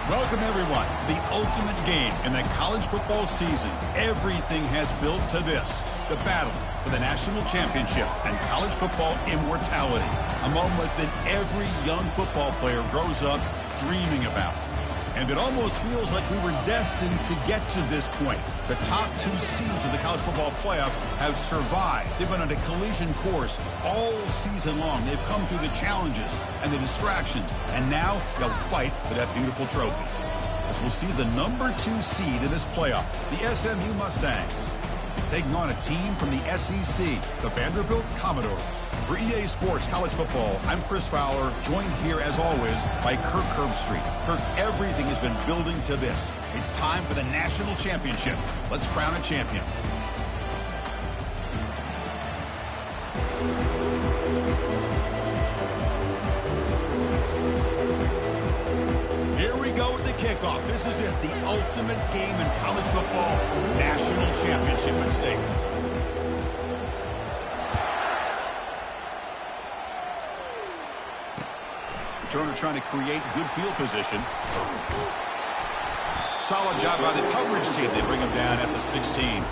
Welcome, everyone. The ultimate game in the college football season. Everything has built to this. The battle for the national championship and college football immortality. A moment that every young football player grows up dreaming about. And it almost feels like we were destined to get to this point. The top two seeds of the college football playoff have survived. They've been on a collision course all season long. They've come through the challenges and the distractions, and now they'll fight for that beautiful trophy. As we'll see the number 2 seed in this playoff, the SMU Mustangs, taking on a team from the SEC, the Vanderbilt Commodores. For EA Sports College Football, I'm Chris Fowler, joined here as always by Kirk Herbstreit. Kirk, everything has been building to this. It's time for the national championship. Let's crown a champion. Here we go with the kickoff. This is it, the ultimate game in college football, national championship at stake. Turner trying to create good field position. Solid job by the coverage team. They bring him down at the 16.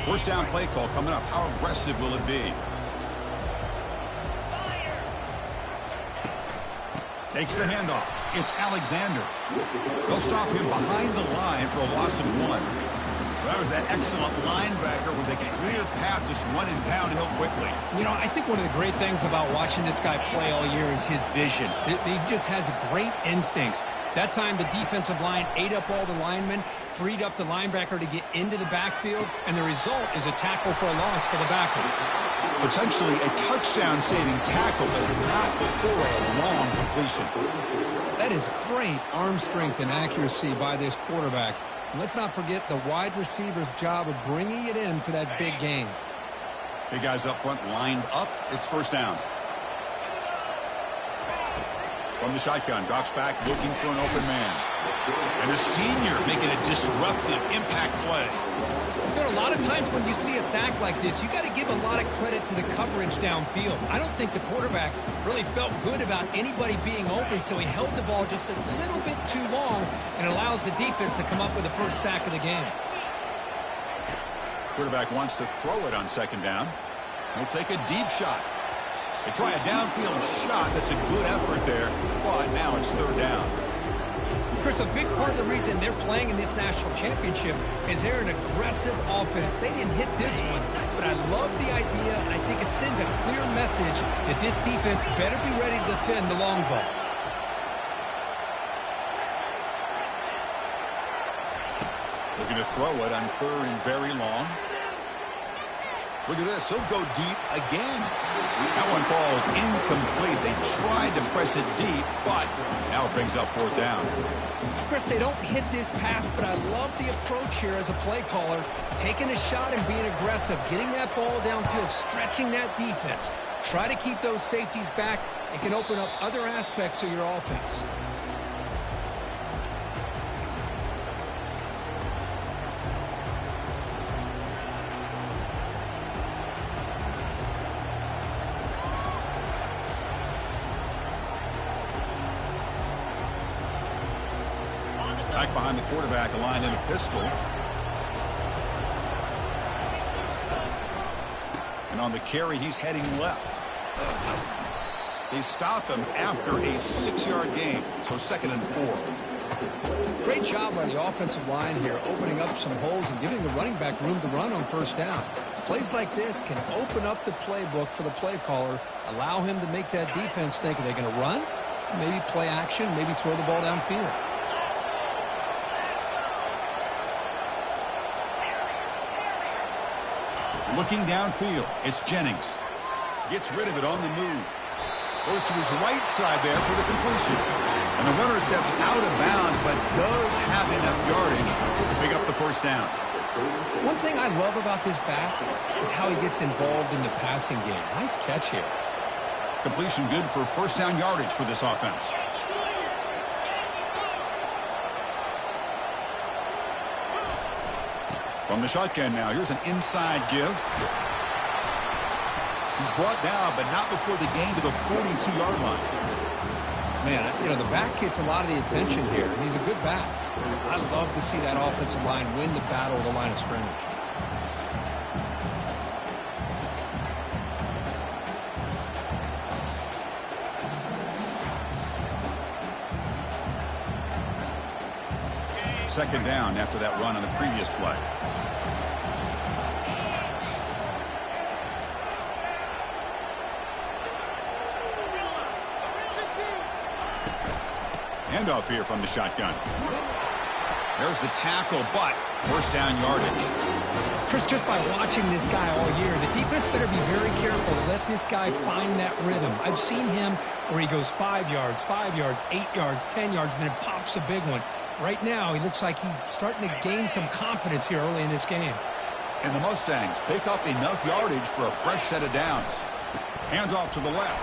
First down play call coming up. How aggressive will it be? Takes the handoff. It's Alexander. They'll stop him behind the line for a loss of 1. That was that excellent linebacker with a clear path just running downhill quickly. You know, I think one of the great things about watching this guy play all year is his vision. He just has great instincts. That time the defensive line ate up all the linemen, freed up the linebacker to get into the backfield, and the result is a tackle for a loss for the backer. Potentially a touchdown-saving tackle, but not before a long completion. That is great arm strength and accuracy by this quarterback. And let's not forget the wide receiver's job of bringing it in for that big game. Big guys up front lined up. It's first down. From the shotgun, drops back looking for an open man. And a senior making a disruptive impact play. There are a lot of times when you see a sack like this, you got to give a lot of credit to the coverage downfield. I don't think the quarterback really felt good about anybody being open, so he held the ball just a little bit too long and allows the defense to come up with the first sack of the game. Quarterback wants to throw it on second down. He'll take a deep shot. They try a downfield shot. That's a good effort there, but now it's third down. Chris, a big part of the reason they're playing in this national championship is they're an aggressive offense. They didn't hit this one, but I love the idea, and I think it sends a clear message that this defense better be ready to defend the long ball. Looking to throw it on third and very long. Look at this. He'll go deep again. That one falls incomplete. They tried to press it deep, but now it brings up fourth down. Chris, they don't hit this pass, but I love the approach here as a play caller. Taking a shot and being aggressive, getting that ball downfield, stretching that defense. Try to keep those safeties back. It can open up other aspects of your offense. Back behind the quarterback, aligned in a pistol. And on the carry, he's heading left. They stop him after a 6-yard gain, so 2nd and 4. Great job by the offensive line here, opening up some holes and giving the running back room to run on first down. Plays like this can open up the playbook for the play caller, allow him to make that defense think, are they going to run? Maybe play action, maybe throw the ball downfield. Looking downfield, it's Jennings. Gets rid of it on the move. Goes to his right side there for the completion. And the runner steps out of bounds, but does have enough yardage to pick up the first down. One thing I love about this back is how he gets involved in the passing game. Nice catch here. Completion good for first down yardage for this offense. From the shotgun now, here's an inside give. He's brought down, but not before the gain to the 42-yard line. Man, you know, the back gets a lot of the attention here. He's a good back. I love to see that offensive line win the battle of the line of scrimmage. Second down after that run on the previous play. Handoff here from the shotgun. There's the tackle, but first down yardage. Chris, just by watching this guy all year, the defense better be very careful to let this guy find that rhythm. I've seen him where he goes 5 yards, 8 yards, 10 yards, and then pops a big one. Right now, he looks like he's starting to gain some confidence here early in this game. And the Mustangs pick up enough yardage for a fresh set of downs. Hands off to the left.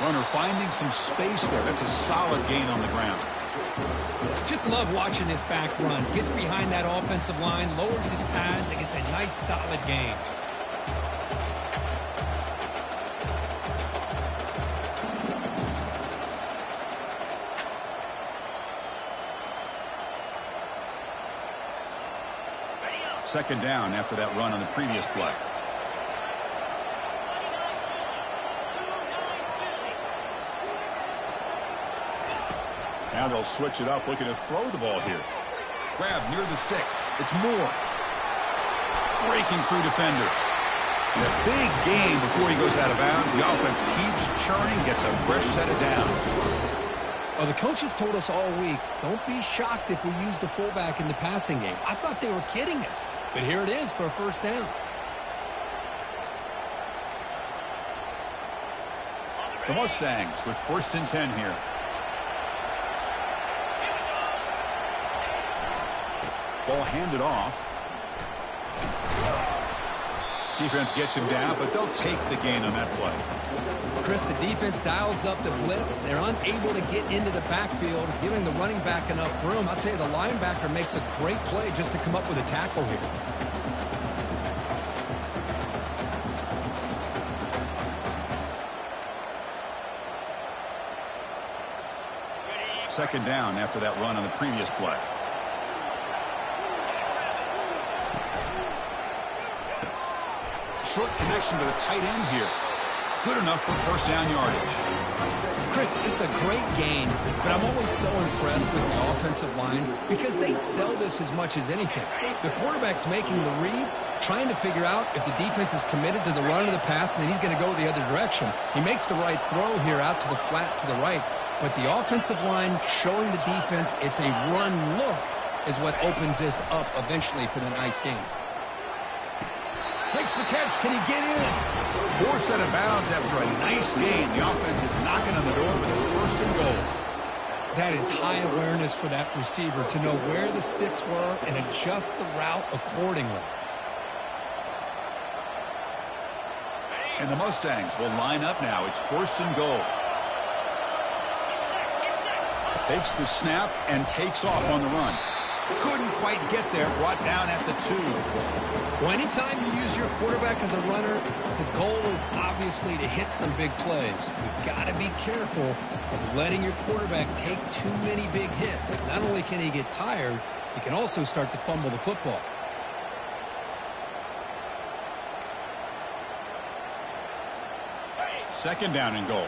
Runner finding some space there. That's a solid gain on the ground. Just love watching this back run. Gets behind that offensive line, lowers his pads, and gets a nice solid gain. Second down after that run on the previous play. Now they'll switch it up, looking to throw the ball here. Grab near the sticks. It's Moore. Breaking through defenders. And a big gain before he goes out of bounds. The offense keeps churning, gets a fresh set of downs. Well, the coaches told us all week, don't be shocked if we use the fullback in the passing game. I thought they were kidding us, but here it is for a first down. The Mustangs with first and 10 here. Ball handed off. Defense gets him down, but they'll take the gain on that play. Chris, the defense dials up the blitz. They're unable to get into the backfield, giving the running back enough room. I'll tell you, the linebacker makes a great play just to come up with a tackle here. Second down after that run on the previous play. Short connection to the tight end here. Good enough for first down yardage. Chris, this is a great gain, but I'm always so impressed with the offensive line because they sell this as much as anything. The quarterback's making the read, trying to figure out if the defense is committed to the run or the pass, and then he's going to go the other direction. He makes the right throw here out to the flat to the right, but the offensive line showing the defense it's a run look is what opens this up eventually for the nice game. Makes the catch. Can he get in? Poor set of bounds after a nice gain. The offense is knocking on the door with a first and goal. That is high awareness for that receiver to know where the sticks were and adjust the route accordingly. And the Mustangs will line up now. It's first and goal. Takes the snap and takes off on the run. Couldn't quite get there. Brought down at the 2. Well, anytime you use your quarterback as a runner, the goal is obviously to hit some big plays. You've got to be careful of letting your quarterback take too many big hits. Not only can he get tired, he can also start to fumble the football. Second down and goal.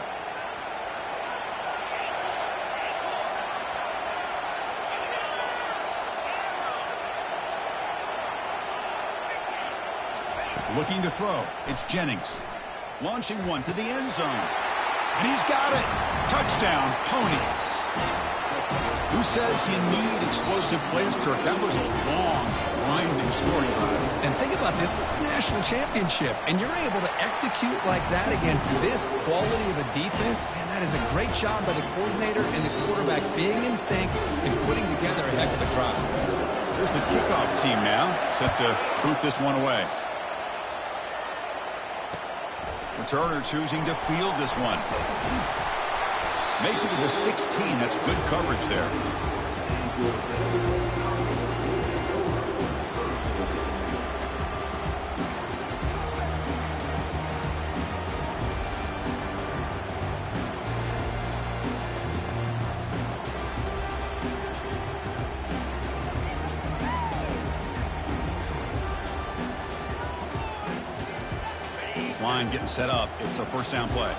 Looking to throw. It's Jennings. Launching one to the end zone. And he's got it. Touchdown, Ponies. Who says you need explosive plays, Kirk? That was a long, grinding scoring drive. And think about this. This is the national championship. And you're able to execute like that against this quality of a defense. Man, that is a great job by the coordinator and the quarterback being in sync and putting together a heck of a drive. There's the kickoff team now, set to boot this one away. Returner choosing to field this one. Makes it to the 16. That's good coverage there. This line getting set up. It's a first down play.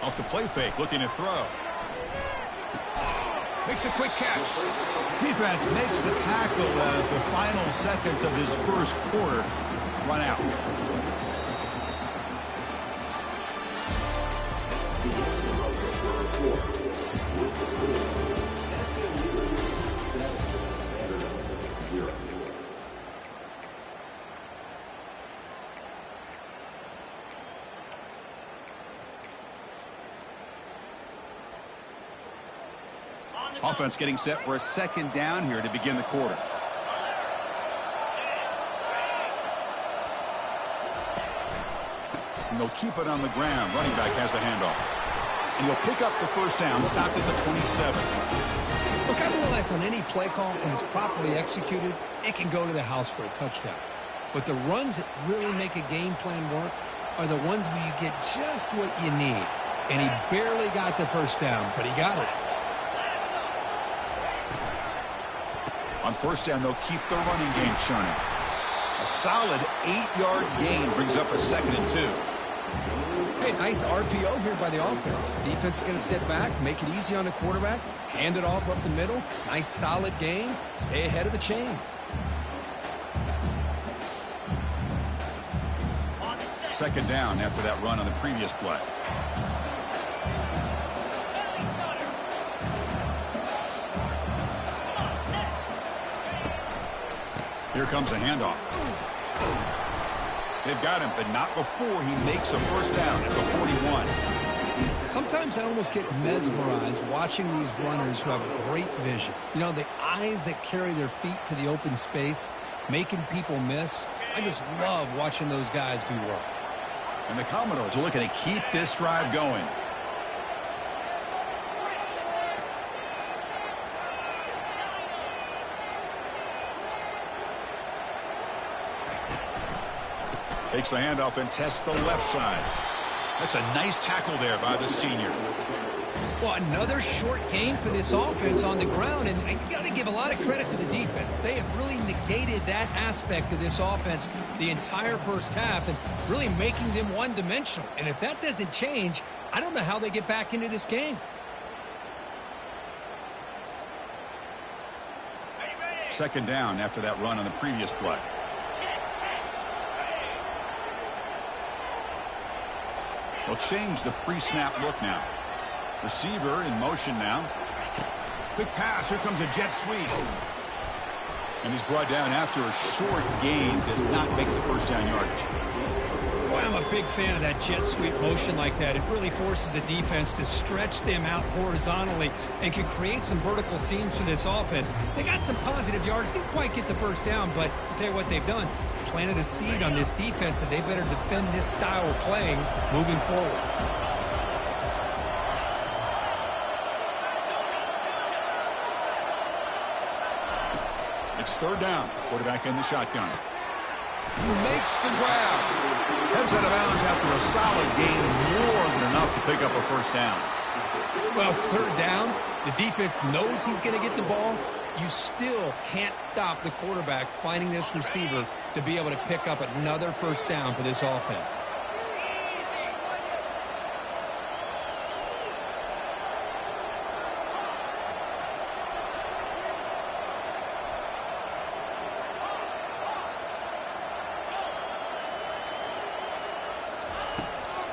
Off the play fake, looking to throw. Makes a quick catch. Defense makes the tackle as the final seconds of this first quarter run out. Offense getting set for a second down here to begin the quarter. And they'll keep it on the ground. Running back has the handoff. And he'll pick up the first down, stopped at the 27. Look, I realize on any play call, when it's properly executed, it can go to the house for a touchdown. But the runs that really make a game plan work are the ones where you get just what you need. And he barely got the first down, but he got it. On first down, they'll keep the running game churning. A solid 8-yard gain brings up a 2nd and 2. Hey, nice RPO here by the offense. Defense is going to sit back, make it easy on the quarterback, hand it off up the middle. Nice solid gain. Stay ahead of the chains. Second down after that run on the previous play. Here comes a handoff. They've got him, but not before he makes a first down at the 41. Sometimes I almost get mesmerized watching these runners who have great vision. You know, the eyes that carry their feet to the open space, making people miss. I just love watching those guys do work. And the Commodores are looking to keep this drive going. Takes the handoff and tests the left side. That's a nice tackle there by the senior. Well, another short game for this offense on the ground, and you got to give a lot of credit to the defense. They have really negated that aspect of this offense the entire first half and really making them one-dimensional. And if that doesn't change, I don't know how they get back into this game. Second down after that run on the previous play. They'll change the pre-snap look now. Receiver in motion now. Quick pass. Here comes a jet sweep. And he's brought down after a short gain. Does not make the first down yardage. Boy, I'm a big fan of that jet sweep motion like that. It really forces a defense to stretch them out horizontally and can create some vertical seams for this offense. They got some positive yards. Didn't quite get the first down, but I'll tell you what they've done. Planted a seed on this defense that they better defend this style of playing moving forward. It's third down. Quarterback in the shotgun. He makes the grab. Heads out of bounds after a solid gain, more than enough to pick up a first down. Well, it's third down. The defense knows he's going to get the ball. You still can't stop the quarterback finding this receiver to be able to pick up another first down for this offense.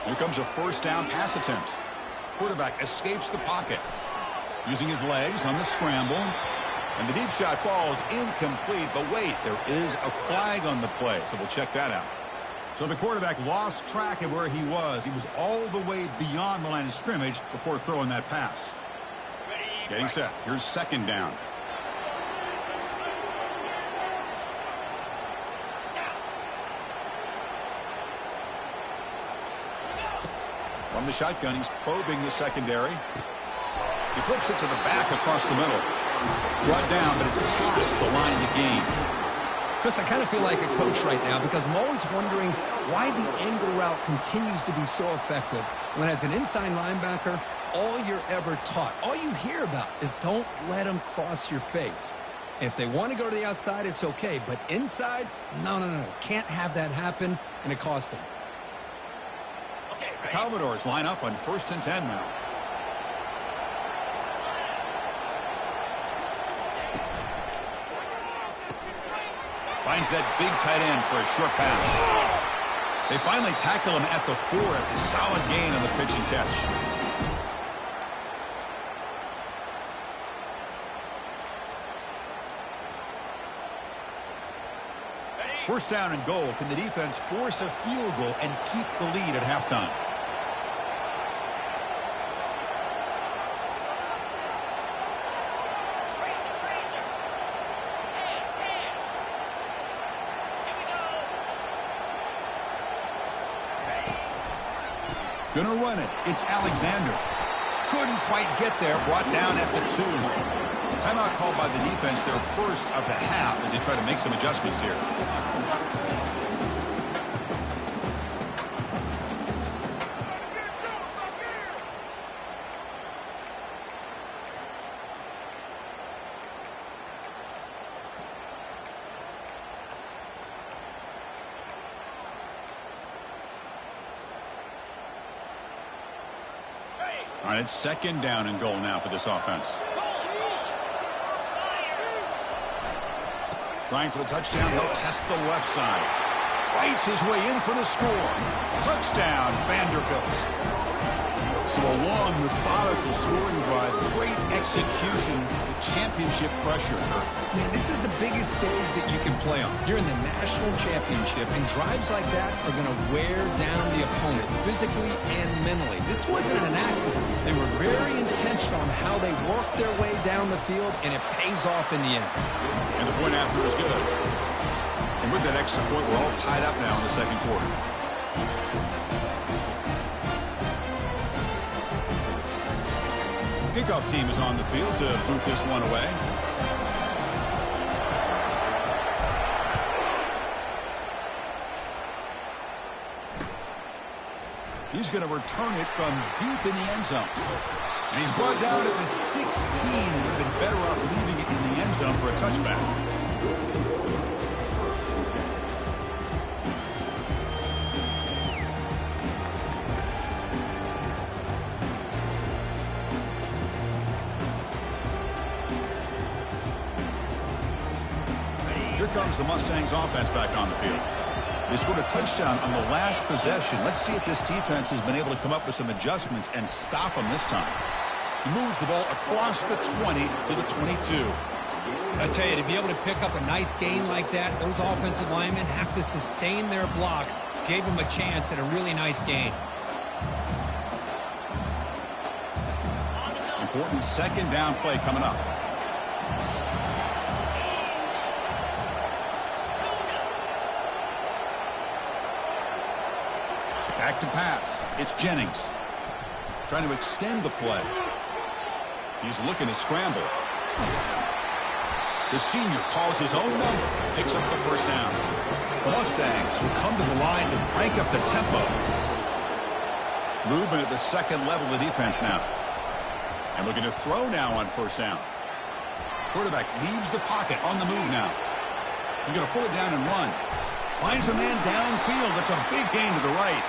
Here comes a first down pass attempt. Quarterback escapes the pocket. Using his legs on the scramble. And the deep shot falls incomplete. But wait, there is a flag on the play, so we'll check that out. So the quarterback lost track of where he was. He was all the way beyond the line of scrimmage before throwing that pass. Getting set. Here's second down. From the shotgun, he's probing the secondary. He flips it to the back across the middle. Brought down, but it's past the line to gain. Chris, I kind of feel like a coach right now because I'm always wondering why the angle route continues to be so effective when as an inside linebacker, all you're ever taught, all you hear about is don't let them cross your face. If they want to go to the outside, it's okay. But inside, no. Can't have that happen, and it cost them. The Commodores line up on 1st and 10 now. Finds that big tight end for a short pass. They finally tackle him at the 4. It's a solid gain on the pitch and catch. First down and goal. Can the defense force a field goal and keep the lead at halftime? Gonna run it. It's Alexander. Couldn't quite get there. Brought down at the 2. Timeout called by the defense, their first of the half, as they try to make some adjustments here. All right, it's 2nd down and goal now for this offense. Trying for the touchdown. He'll test the left side. Fights his way in for the score. Touchdown, Vanderbilt. So a long, methodical scoring drive. Great execution. The championship pressure. Man, this is the biggest stage that you can play on. You're in the national championship, and drives like that are going to wear down the opponent physically and mentally. This wasn't an accident. They were very intentional on how they worked their way down the field, and it pays off in the end. And the point after is good. And with that extra point, we're all tied up now in the 2nd quarter. Kickoff team is on the field to boot this one away. He's going to return it from deep in the end zone. And he's brought down at the 16. Would have been better off leaving it in the end zone for a touchback. Here comes the Mustangs offense back on the field. They scored a touchdown on the last possession. Let's see if this defense has been able to come up with some adjustments and stop them this time. He moves the ball across the 20 to the 22. I tell you, to be able to pick up a nice gain like that, those offensive linemen have to sustain their blocks. Gave them a chance at a really nice gain. Important 2nd down play coming up. Back to pass. It's Jennings. Trying to extend the play. He's looking to scramble. The senior calls his own number. Picks up the first down. The Mustangs will come to the line to crank up the tempo. Movement at the 2nd level of the defense now. And looking to throw now on 1st down. Quarterback leaves the pocket on the move now. He's going to pull it down and run. Finds a man downfield. That's a big gain to the right.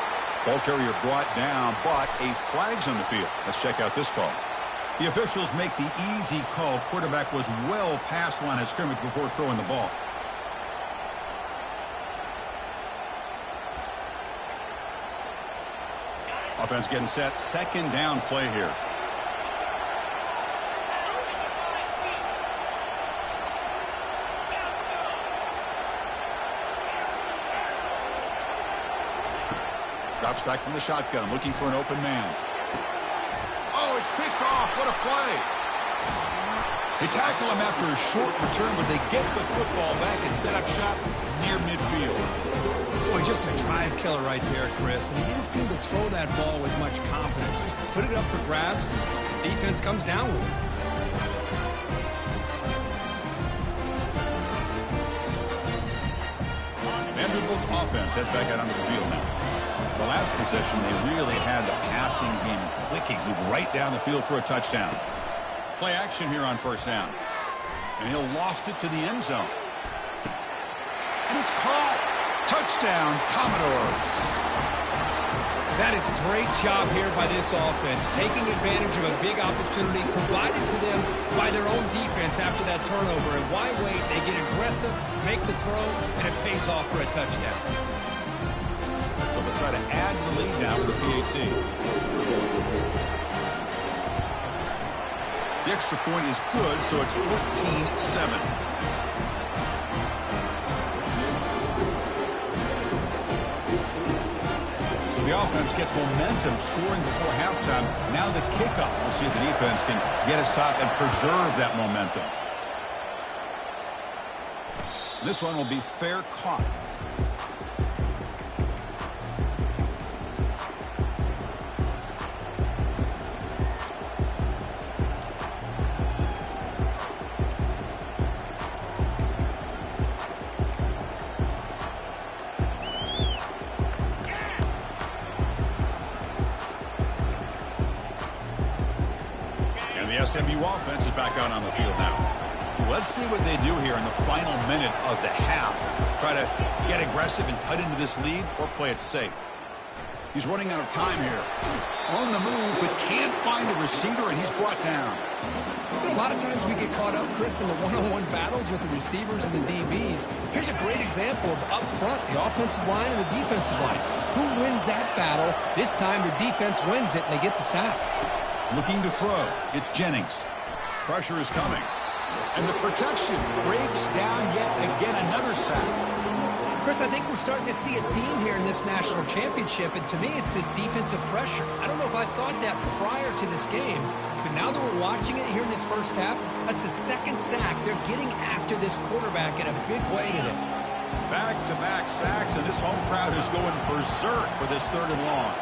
Ball carrier brought down, but a flag's on the field. Let's check out this call. The officials make the easy call. Quarterback was well past line of scrimmage before throwing the ball. Offense getting set. 2nd down play here. Drops back from the shotgun, looking for an open man. Oh, it's picked off. What a play. They tackle him after a short return, but they get the football back and set up shop near midfield. Boy, just a drive killer right there, Chris. And he didn't seem to throw that ball with much confidence. Just put it up for grabs. Defense comes down with it. Vanderbilt's offense heads back out onto the field now. The last possession, they really had the passing game clicking. Move right down the field for a touchdown. Play action here on first down. And he'll loft it to the end zone. And it's caught. Touchdown, Commodores. That is a great job here by this offense, taking advantage of a big opportunity provided to them by their own defense after that turnover. And why wait? They get aggressive, make the throw, and it pays off for a touchdown. So they'll try to add the lead now with the PAT. The extra point is good, so it's 14-7. The offense gets momentum, scoring before halftime. Now the kickoff. We'll see if the defense can get us top and preserve that momentum. This one will be fair caught. The SMU offense is back out on the field now. Let's see what they do here in the final minute of the half. Try to get aggressive and cut into this lead or play it safe. He's running out of time here. On the move, but can't find a receiver, and he's brought down. A lot of times we get caught up, Chris, in the one-on-one battles with the receivers and the DBs. Here's a great example of up front, the offensive line and the defensive line. Who wins that battle? This time the defense wins it, and they get the sack. Looking to throw. It's Jennings. Pressure is coming. And the protection breaks down yet again, another sack. Chris, I think we're starting to see a theme here in this national championship, and to me it's this defensive pressure. I don't know if I thought that prior to this game, but now that we're watching it here in this first half, that's the second sack. They're getting after this quarterback in a big way today. Back-to-back sacks, and this home crowd is going berserk for this third and long.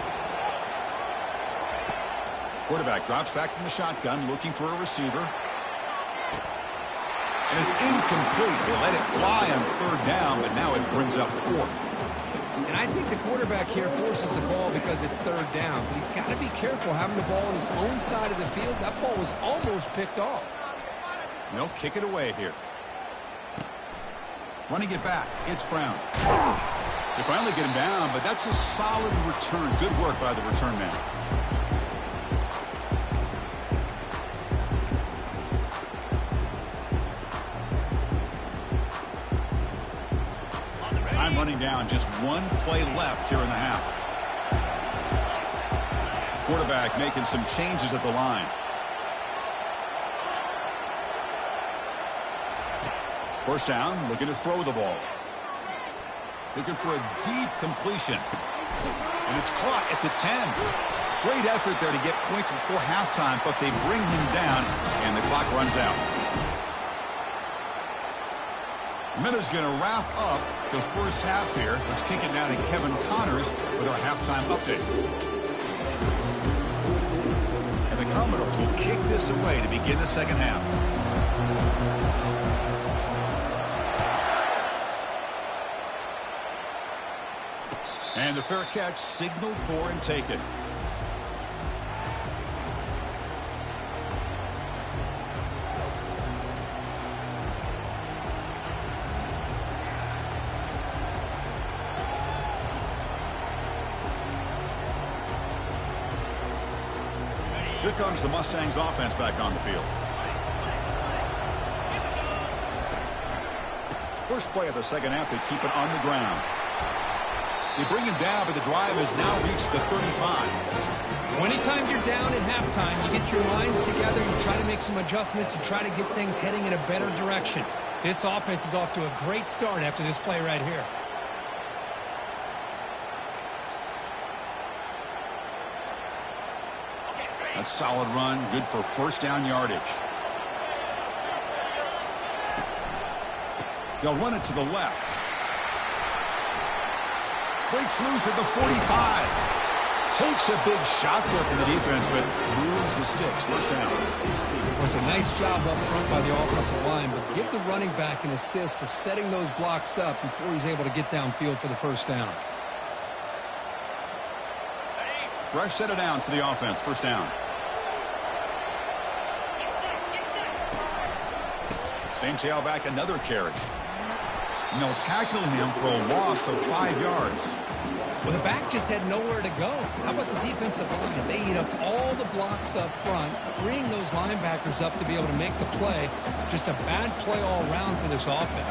Quarterback drops back from the shotgun, looking for a receiver. And it's incomplete. They let it fly on third down, but now it brings up fourth. And I think the quarterback here forces the ball because it's third down. But he's got to be careful having the ball on his own side of the field. That ball was almost picked off. They'll kick it away here. Running it back. It's Brown. They finally get him down, but that's a solid return. Good work by the return man. Running down, just one play left here in the half. Quarterback making some changes at the line. First down, looking to throw the ball. Looking for a deep completion. And it's caught at the 10. Great effort there to get points before halftime, but they bring him down, and the clock runs out. Minute's going to wrap up the first half here. Let's kick it now to Kevin Connors with our halftime update. And the Commodores will kick this away to begin the second half. And the fair catch signaled for and taken. Here comes the Mustangs offense back on the field. First play of the second half, they keep it on the ground. They bring him down, but the drive has now reached the 35. Anytime you're down at halftime, you get your minds together, you try to make some adjustments, and try to get things heading in a better direction. This offense is off to a great start after this play right here. That's solid run, good for first down yardage. They'll run it to the left. Breaks loose at the 45. Takes a big shot there from the defense, but moves the sticks. First down. Well, it's a nice job up front by the offensive line, but give the running back an assist for setting those blocks up before he's able to get downfield for the first down. Fresh set of downs for the offense. First down. Same tailback, another carry. And they'll tackle him for a loss of 5 yards. Well, the back just had nowhere to go. How about the defensive line? They eat up all the blocks up front, freeing those linebackers up to be able to make the play. Just a bad play all around for this offense.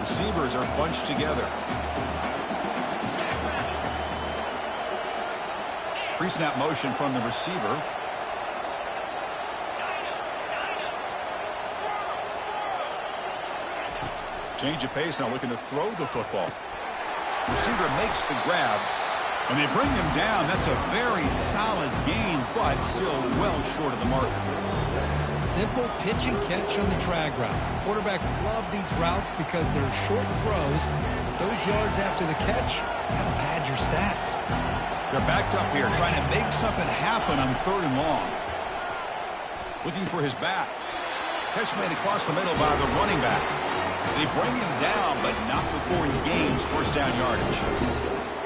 Receivers are bunched together. Pre-snap motion from the receiver. Change of pace now, looking to throw the football. Receiver makes the grab, and they bring him down. That's a very solid gain, but still well short of the mark. Simple pitch and catch on the drag route. Quarterbacks love these routes because they're short throws. Those yards after the catch kind of pad your stats. They're backed up here, trying to make something happen on 3rd and long. Looking for his back. Catch made across the middle by the running back. They bring him down, but not before he gains first down yardage.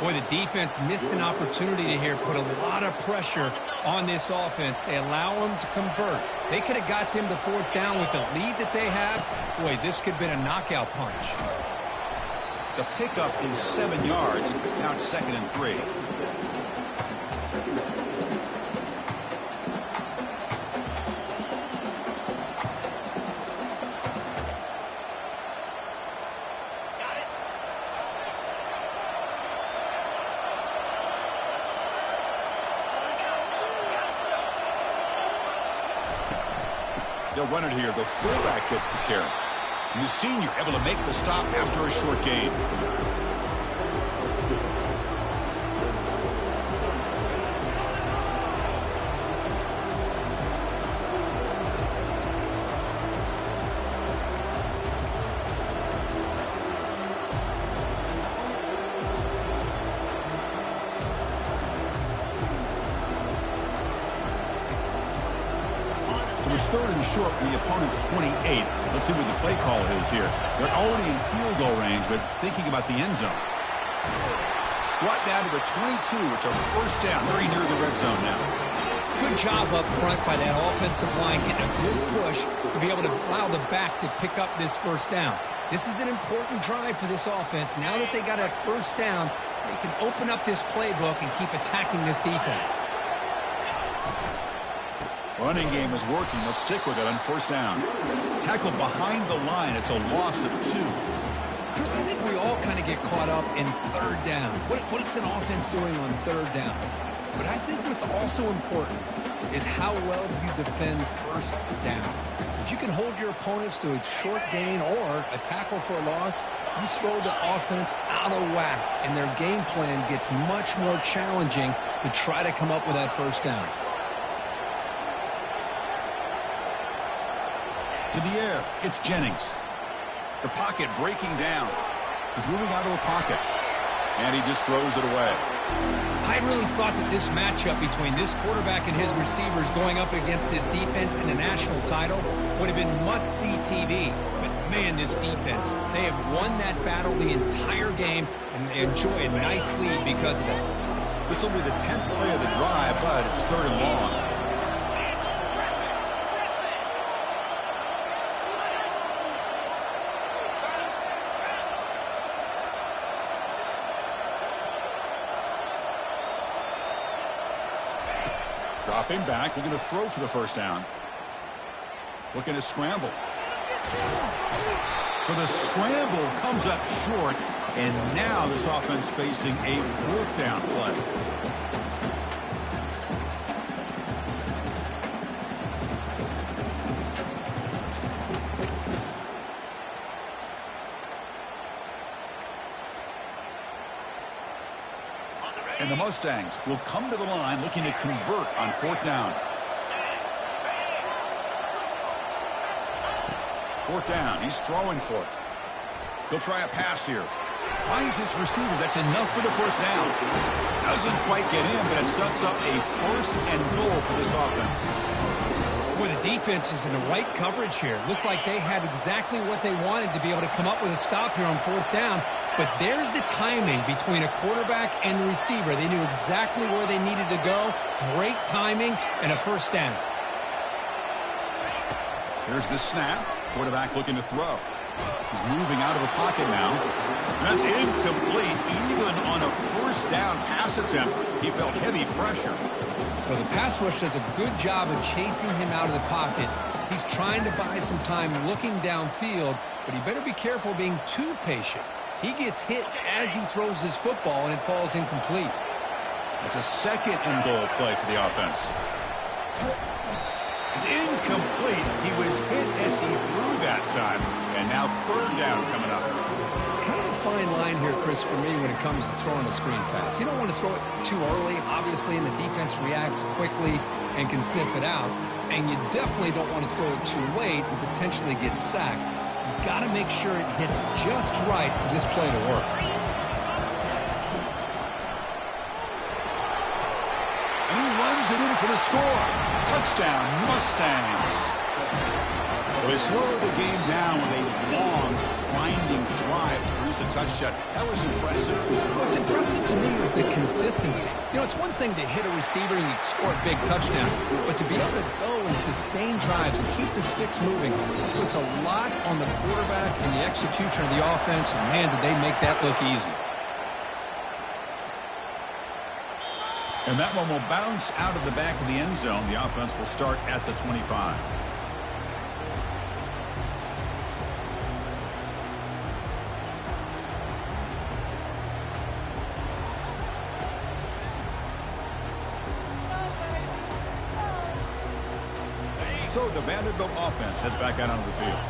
Boy, the defense missed an opportunity to here, put a lot of pressure on this offense. They allow them to convert. They could have got them the 4th down with the lead that they have. Boy, this could have been a knockout punch. The pickup is 7 yards. Now it's 2nd and 3. They'll run it here. The fullback gets the carry. And the senior able to make the stop after a short gain. So it's 3rd and short from the opponent's 28. Let's see what the play call is here. They're already in field goal range, but thinking about the end zone. Brought down to the 22. It's a first down. Very near the red zone now. Good job up front by that offensive line, getting a good push to be able to allow the back to pick up this first down. This is an important drive for this offense. Now that they got a first down, they can open up this playbook and keep attacking this defense. Running game is working. They'll stick with it on first down. Tackle behind the line. It's a loss of 2. Chris, I think we all kind of get caught up in 3rd down. What's an offense doing on 3rd down? But I think what's also important is how well you defend first down. If you can hold your opponents to a short gain or a tackle for a loss, you throw the offense out of whack, and their game plan gets much more challenging to try to come up with that first down. To the air, it's Jennings. The pocket breaking down. He's moving out of the pocket. And he just throws it away. I really thought that this matchup between this quarterback and his receivers going up against this defense in a national title would have been must-see TV. But, man, this defense, they have won that battle the entire game, and they enjoy a nice lead because of it. This will be the 10th play of the drive, but it's 3rd and long. Dropping back, looking to throw for the first down. Looking to scramble. So the scramble comes up short, and now this offense facing a 4th down play. And the Mustangs will come to the line looking to convert on 4th down. 4th down, he's throwing for it. He'll try a pass here. Finds his receiver. That's enough for the first down. Doesn't quite get in, but it sets up a first and goal for this offense. Boy, the defense is in the right coverage here. Looked like they had exactly what they wanted to be able to come up with a stop here on fourth down. But there's the timing between a quarterback and the receiver. They knew exactly where they needed to go. Great timing and a first down. Here's the snap. Quarterback looking to throw. He's moving out of the pocket now. That's incomplete. Even on a first down pass attempt, he felt heavy pressure. Well, the pass rush does a good job of chasing him out of the pocket. He's trying to buy some time looking downfield, but he better be careful being too patient. He gets hit as he throws his football, and it falls incomplete. It's a second and goal play for the offense. It's incomplete. He was hit as he threw that time, and now third down coming up. Kind of a fine line here, Chris, for me when it comes to throwing a screen pass. You don't want to throw it too early, obviously, and the defense reacts quickly and can sniff it out. And you definitely don't want to throw it too late and potentially get sacked. You got to make sure it hits just right for this play to work. And he runs it in for the score. Touchdown, Mustangs. Well, they slowed the game down with a long, grinding drive to produce a touchdown. That was impressive. What's impressive to me is the consistency. You know, it's one thing to hit a receiver and you score a big touchdown, but to be able to go and sustain drives and keep the sticks moving puts a lot on the quarterback and the execution of the offense, and man, did they make that look easy. And that one will bounce out of the back of the end zone. The offense will start at the 25. So the Vanderbilt offense heads back out onto the field.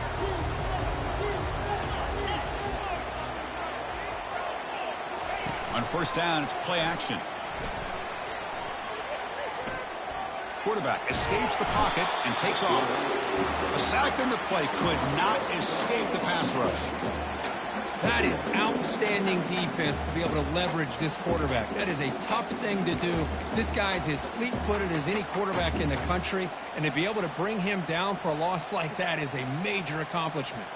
On first down, it's play action. Quarterback escapes the pocket and takes off. A sack in the play could not escape the pass rush. That is outstanding defense to be able to leverage this quarterback. That is a tough thing to do. This guy's as fleet-footed as any quarterback in the country, and to be able to bring him down for a loss like that is a major accomplishment.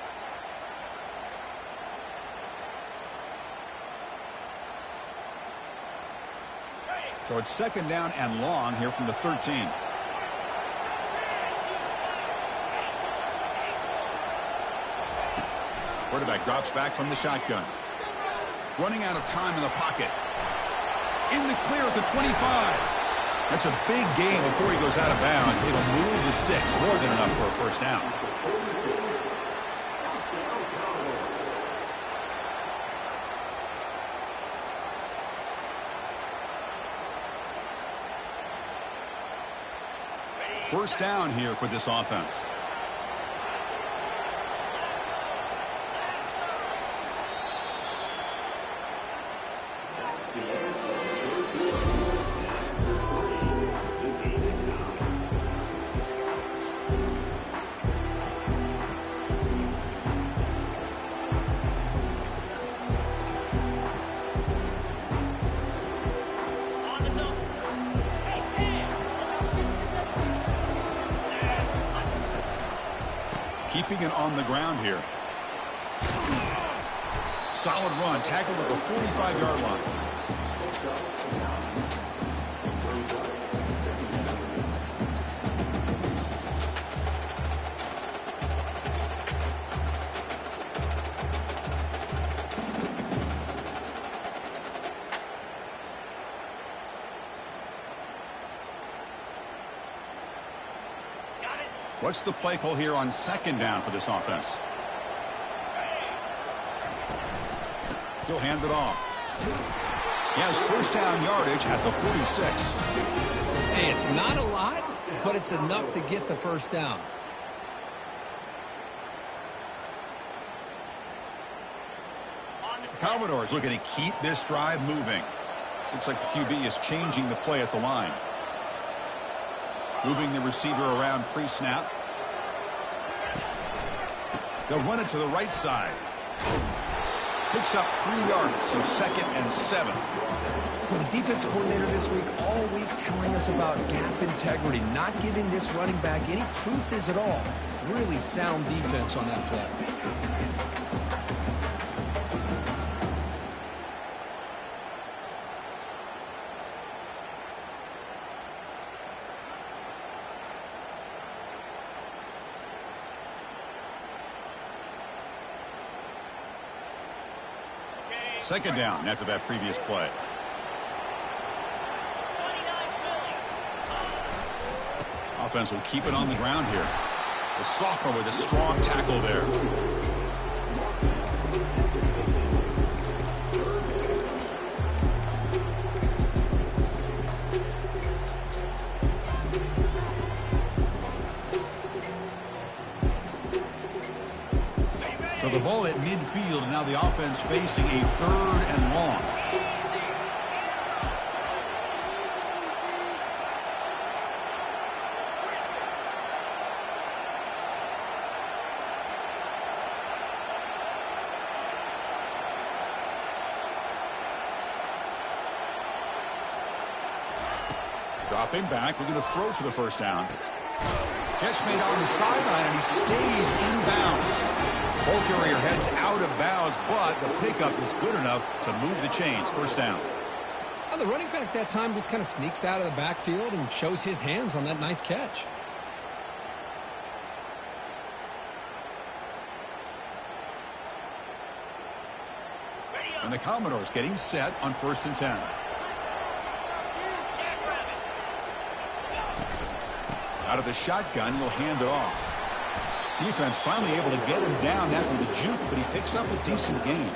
So it's second down and long here from the 13. Quarterback drops back from the shotgun. Running out of time in the pocket. In the clear at the 25. That's a big gain before he goes out of bounds. It'll move the sticks more than enough for a first down. First down here for this offense. Keeping it on the ground here. Solid run, tackled at the 45-yard line. What's the play call here on second down for this offense? He'll hand it off. He has first down yardage at the 46. Hey, it's not a lot, but it's enough to get the first down. The Commodores looking to keep this drive moving. Looks like the QB is changing the play at the line. Moving the receiver around pre-snap. They'll run it to the right side. Picks up 3 yards, so 2nd and 7. Well, the defense coordinator this week, all week telling us about gap integrity, not giving this running back any creases at all. Really sound defense on that play. Second down after that previous play. Offense will keep it on the ground here. The sophomore with a strong tackle there. So the ball at midfield, and now the offense facing a 3rd and long. Dropping back, they're going to throw for the first down. Catch made on the sideline, and he stays in bounds. Ball carrier heads out of bounds, but the pickup is good enough to move the chains. First down. Well, the running back that time just kind of sneaks out of the backfield and shows his hands on that nice catch. And the Commodores getting set on 1st and 10. Out of the shotgun, he'll hand it off. Defense finally able to get him down after the juke, but he picks up a decent gain.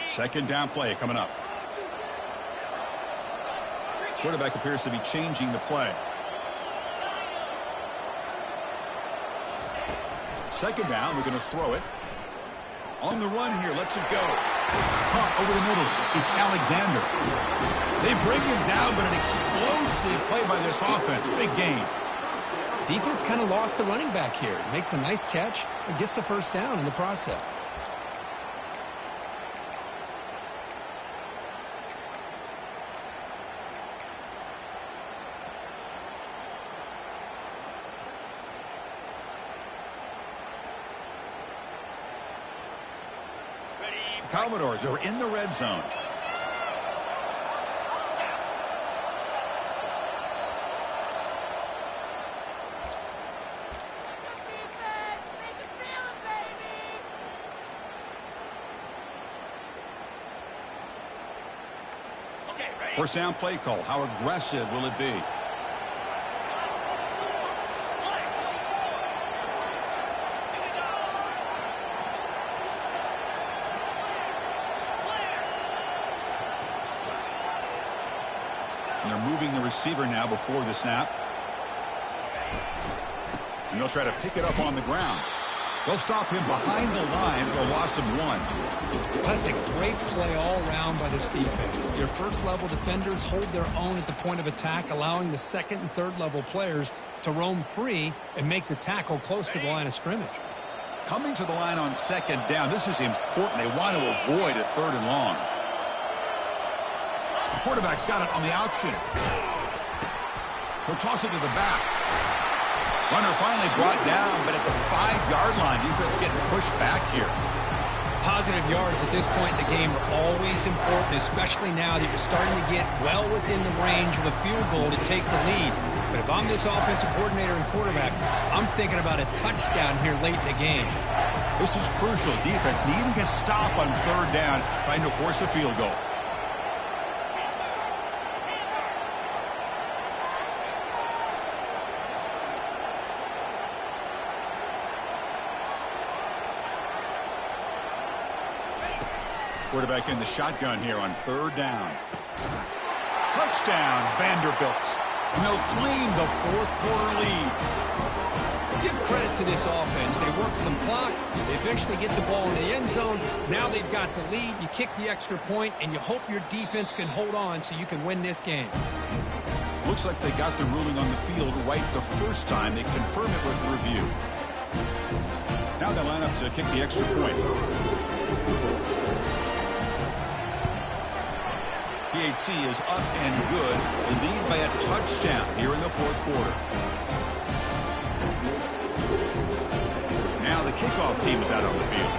Second down play coming up. Quarterback appears to be changing the play. Second down, we're going to throw it. On the run here, lets it go. Caught over the middle. It's Alexander. They bring him down, but an explosive play by this offense. Big gain. Defense kind of lost the running back here. Makes a nice catch and gets the first down in the process. Commodores are in the red zone. First down play call. How aggressive will it be? And they're moving the receiver now before the snap. And they'll try to pick it up on the ground. They'll stop him behind the line for a loss of 1. That's a great play all around by this defense. Your first-level defenders hold their own at the point of attack, allowing the second and third-level players to roam free and make the tackle close to the line of scrimmage. Coming to the line on second down, this is important. They want to avoid a 3rd and long. The quarterback's got it on the option. He'll toss it to the back. Runner finally brought down, but at the 5-yard line, defense getting pushed back here. Positive yards at this point in the game are always important, especially now that you're starting to get well within the range of a field goal to take the lead. But if I'm this offensive coordinator and quarterback, I'm thinking about a touchdown here late in the game. This is crucial. Defense needing a stop on 3rd down, trying to force a field goal. Quarterback in the shotgun here on 3rd down. Touchdown, Vanderbilt. And they'll claim the 4th quarter lead. Give credit to this offense. They work some clock. They eventually get the ball in the end zone. Now they've got the lead. You kick the extra point, and you hope your defense can hold on so you can win this game. Looks like they got the ruling on the field right the first time. They confirm it with the review. Now they line up to kick the extra point. PAT is up and good. They lead by a touchdown here in the fourth quarter. Now the kickoff team is out on the field.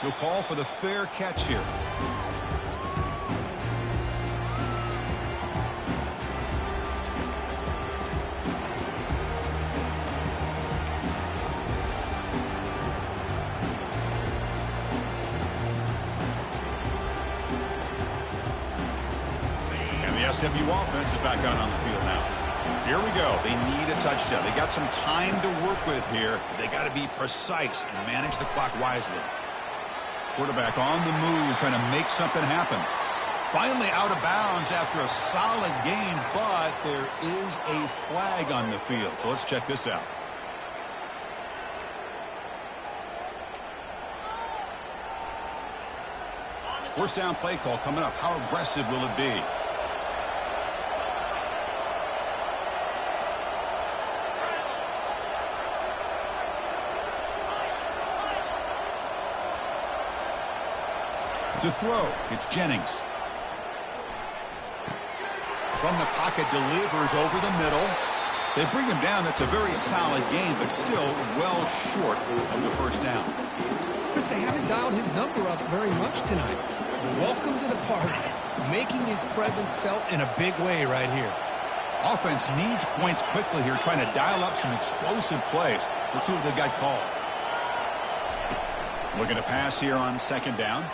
He'll call for the fair catch here. SMU offense is back on the field now. Here we go. They need a touchdown. They got some time to work with here. They got to be precise and manage the clock wisely. Quarterback on the move, trying to make something happen. Finally out of bounds after a solid game, but there is a flag on the field. So let's check this out. First down play call coming up. How aggressive will it be? To throw, it's Jennings. From the pocket, delivers over the middle. They bring him down. That's a very solid game, but still well short of the first down. Chris, they haven't dialed his number up very much tonight. Welcome to the party. Making his presence felt in a big way right here. Offense needs points quickly here, trying to dial up some explosive plays. Let's see what they've got called. Looking to pass here on second down.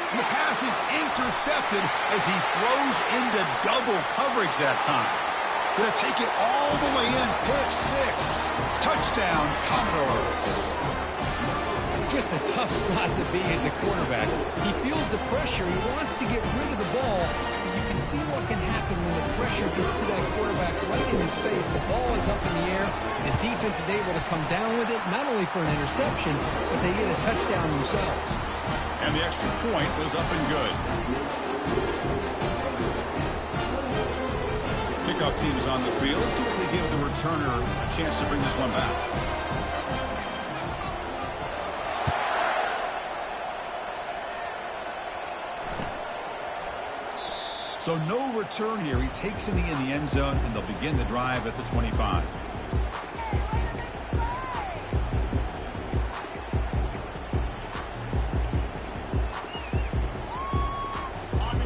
And the pass is intercepted as he throws into double coverage that time. Gonna take it all the way in. Pick six. Touchdown, Commodores. Just a tough spot to be as a quarterback. He feels the pressure. He wants to get rid of the ball. But you can see what can happen when the pressure gets to that quarterback right in his face. The ball is up in the air. The defense is able to come down with it, not only for an interception, but they get a touchdown themselves. And the extra point was up and good. Kickoff team is on the field. Let's see if they give the returner a chance to bring this one back. So no return here. He takes it in the end zone, and they'll begin the drive at the 25.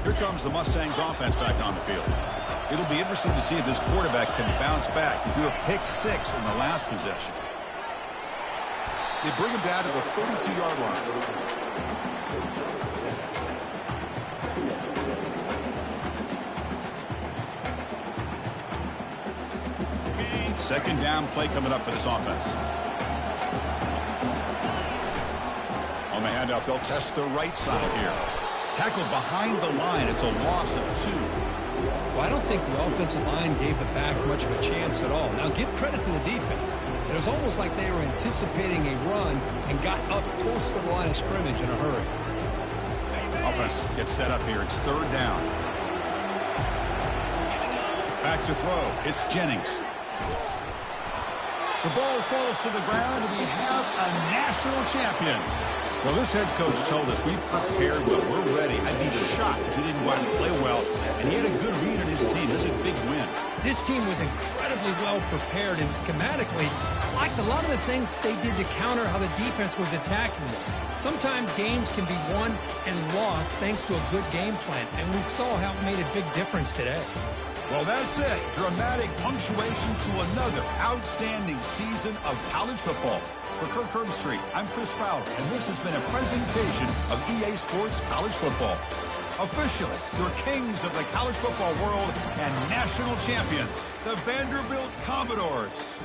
Here comes the Mustangs offense back on the field. It'll be interesting to see if this quarterback can bounce back. He threw a pick six in the last possession. They bring him down to the 32-yard line. Second down play coming up for this offense. On the handout, they'll test the right side here. Tackled behind the line. It's a loss of 2. Well, I don't think the offensive line gave the back much of a chance at all. Now, give credit to the defense. It was almost like they were anticipating a run and got up close to the line of scrimmage in a hurry. Offense gets set up here. It's third down. Back to throw. It's Jennings. The ball falls to the ground, and we have a national champion. Well, this head coach told us we prepared well. We're ready. I'd be shocked if he didn't go out and play well. And he had a good read on his team. This is a big win. This team was incredibly well prepared, and schematically, I liked a lot of the things they did to counter how the defense was attacking them. Sometimes games can be won and lost thanks to a good game plan, and we saw how it made a big difference today. Well, that's it. Dramatic punctuation to another outstanding season of college football. For Kirk Herbstreit, I'm Chris Fowler, and this has been a presentation of EA Sports College Football. Officially, your kings of the college football world and national champions, the Vanderbilt Commodores.